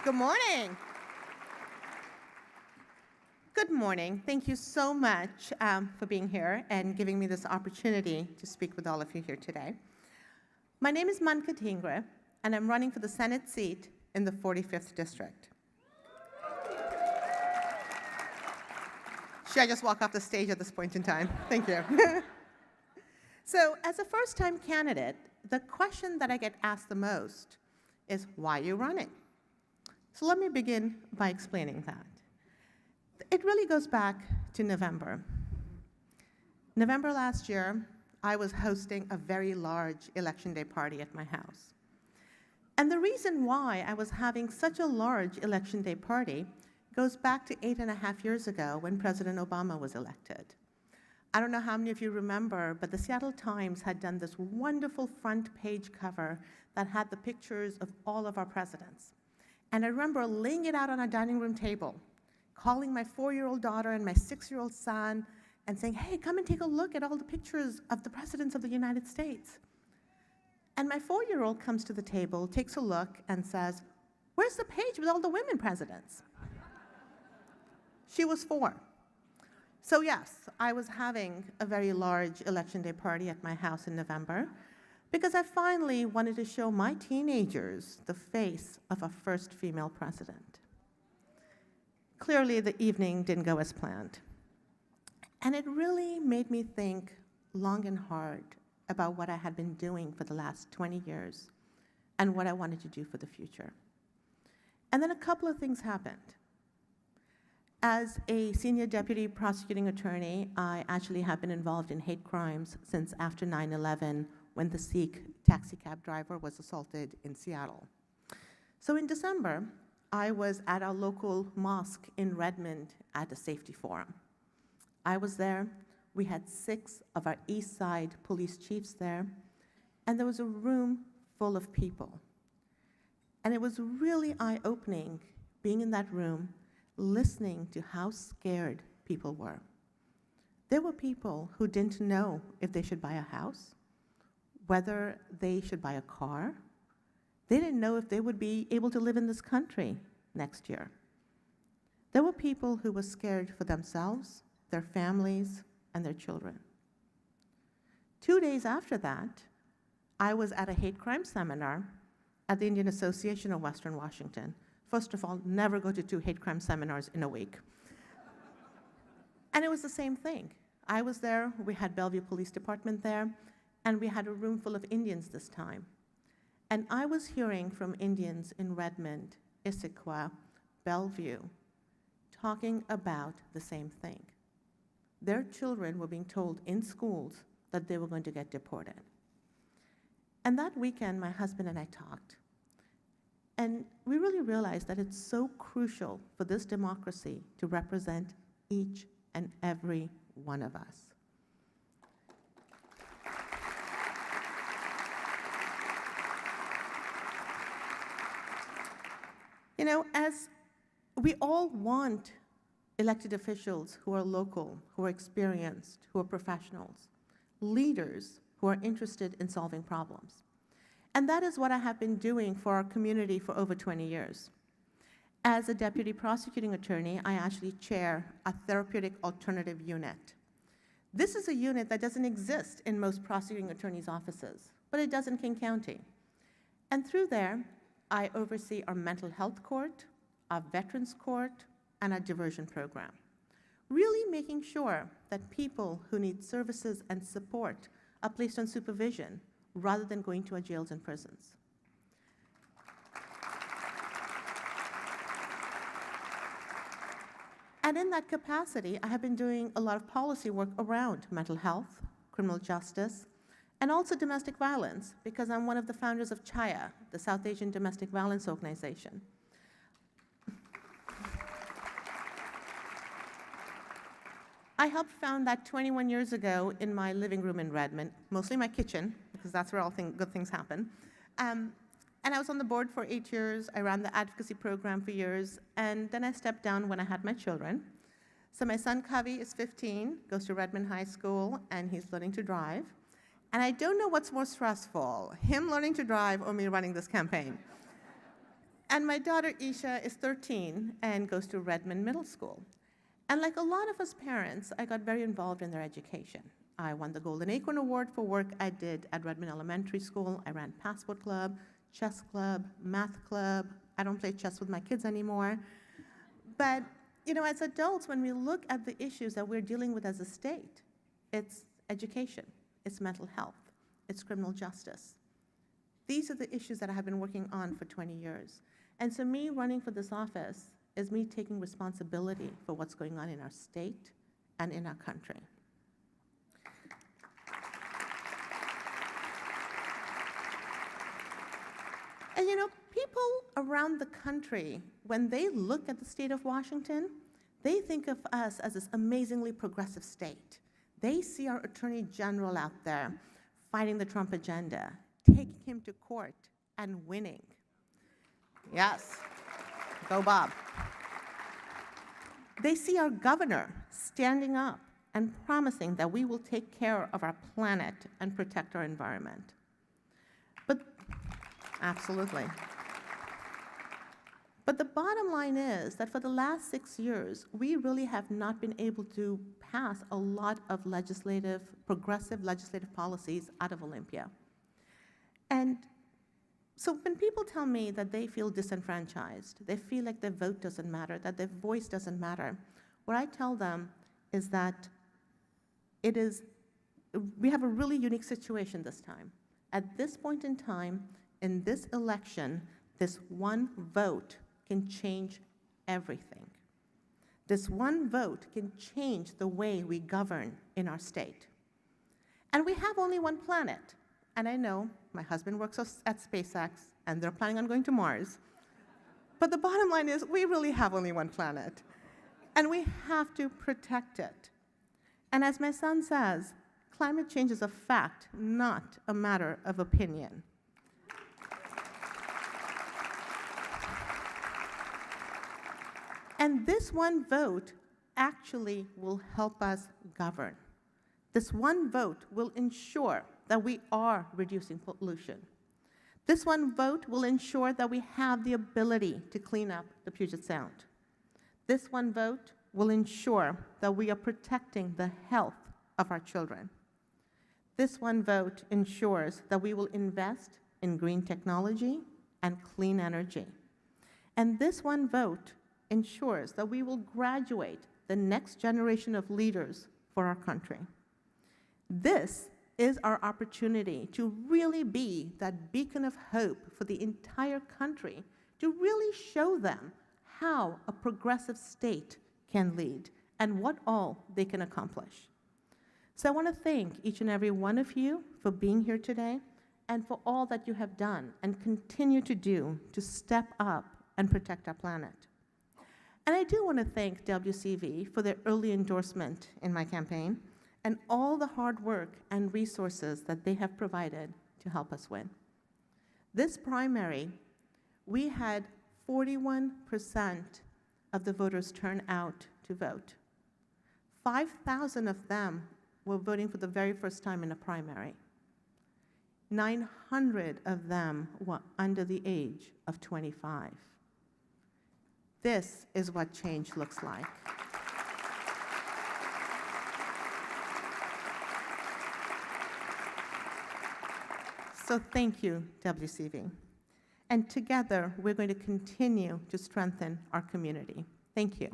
Good morning. Good morning. Thank you so much for being here and giving me this opportunity to speak with all of you here today. My name is Manka Dhingra, and I'm running for the Senate seat in the 45th District. Should I just walk off the stage at this point in time? Thank you. So, as a first-time candidate, the question that I get asked the most is, why are you running? So let me begin by explaining that. It really goes back to November. November last year, I was hosting a very large Election Day party at my house. And the reason why I was having such a large Election Day party goes back to 8.5 years ago when President Obama was elected. I don't know how many of you remember, but the Seattle Times had done this wonderful front page cover that had the pictures of all of our presidents. And I remember laying it out on our dining room table, calling my 4-year-old daughter and my 6-year-old son and saying, hey, come and take a look at all the pictures of the presidents of the United States. And my 4-year-old comes to the table, takes a look, and says, where's the page with all the women presidents? She was 4. So yes, I was having a very large Election Day party at my house in November because I finally wanted to show my teenagers the face of a first female president. Clearly, the evening didn't go as planned. And it really made me think long and hard about what I had been doing for the last 20 years and what I wanted to do for the future. And then a couple of things happened. As a senior deputy prosecuting attorney, I actually have been involved in hate crimes since after 9/11, when the Sikh taxi cab driver was assaulted in Seattle. So in December, I was at our local mosque in Redmond at a safety forum. I was there. We had 6 of our East Side police chiefs there, and there was a room full of people. And it was really eye-opening being in that room, listening to how scared people were. There were people who didn't know if they should buy a house, whether they should buy a car. They didn't know if they would be able to live in this country next year. There were people who were scared for themselves, their families, and their children. 2 days after that, I was at a hate crime seminar at the Indian Association of Western Washington. First of all, never go to 2 hate crime seminars in a week. And it was the same thing. I was there, we had Bellevue Police Department there, and we had a room full of Indians this time. And I was hearing from Indians in Redmond, Issaquah, Bellevue, talking about the same thing. Their children were being told in schools that they were going to get deported. And that weekend, my husband and I talked. And we really realized that it's so crucial for this democracy to represent each and every one of us. You know, as we all want elected officials who are local, who are experienced, who are professionals, leaders who are interested in solving problems. And that is what I have been doing for our community for over 20 years. As a deputy prosecuting attorney, I actually chair a therapeutic alternative unit. This is a unit that doesn't exist in most prosecuting attorneys' offices, but it does in King County. And through there, I oversee our mental health court, our veterans court, and our diversion program, really making sure that people who need services and support are placed on supervision rather than going to our jails and prisons. And in that capacity, I have been doing a lot of policy work around mental health, criminal justice, and also domestic violence, because I'm one of the founders of CHAYA, the South Asian Domestic Violence Organization. I helped found that 21 years ago in my living room in Redmond, mostly my kitchen, because that's where all good things happen. And I was on the board for 8 years. I ran the advocacy program for years, and then I stepped down when I had my children. So my son Kavi is 15, goes to Redmond High School, and he's learning to drive. And I don't know what's more stressful, him learning to drive or me running this campaign. And my daughter Isha is 13 and goes to Redmond Middle School. And like a lot of us parents, I got very involved in their education. I won the Golden Acorn Award for work I did at Redmond Elementary School. I ran Passport Club, Chess Club, Math Club. I don't play chess with my kids anymore. But, you know, as adults, when we look at the issues that we're dealing with as a state, it's education, it's mental health, it's criminal justice. These are the issues that I have been working on for 20 years. And so me running for this office is me taking responsibility for what's going on in our state and in our country. And you know, people around the country, when they look at the state of Washington, they think of us as this amazingly progressive state. They see our Attorney General out there fighting the Trump agenda, taking him to court and winning. Yes, go Bob. They see our governor standing up and promising that we will take care of our planet and protect our environment. But, absolutely. But the bottom line is that for the last 6 years, we really have not been able to pass a lot of progressive legislative policies out of Olympia. And so when people tell me that they feel disenfranchised, they feel like their vote doesn't matter, that their voice doesn't matter, what I tell them is that we have a really unique situation this time. At this point in time, in this election, this one vote can change everything. This one vote can change the way we govern in our state. And we have only one planet. And I know my husband works at SpaceX, and they're planning on going to Mars. But the bottom line is we really have only one planet. And we have to protect it. And as my son says, climate change is a fact, not a matter of opinion. And this one vote actually will help us govern. This one vote will ensure that we are reducing pollution. This one vote will ensure that we have the ability to clean up the Puget Sound. This one vote will ensure that we are protecting the health of our children. This one vote ensures that we will invest in green technology and clean energy. And this one vote ensures that we will graduate the next generation of leaders for our country. This is our opportunity to really be that beacon of hope for the entire country, to really show them how a progressive state can lead and what all they can accomplish. So I want to thank each and every one of you for being here today and for all that you have done and continue to do to step up and protect our planet. And I do want to thank WCV for their early endorsement in my campaign and all the hard work and resources that they have provided to help us win. This primary, we had 41% of the voters turn out to vote. 5,000 of them were voting for the very first time in a primary. 900 of them were under the age of 25. This is what change looks like. So thank you, WCV. And together, we're going to continue to strengthen our community. Thank you.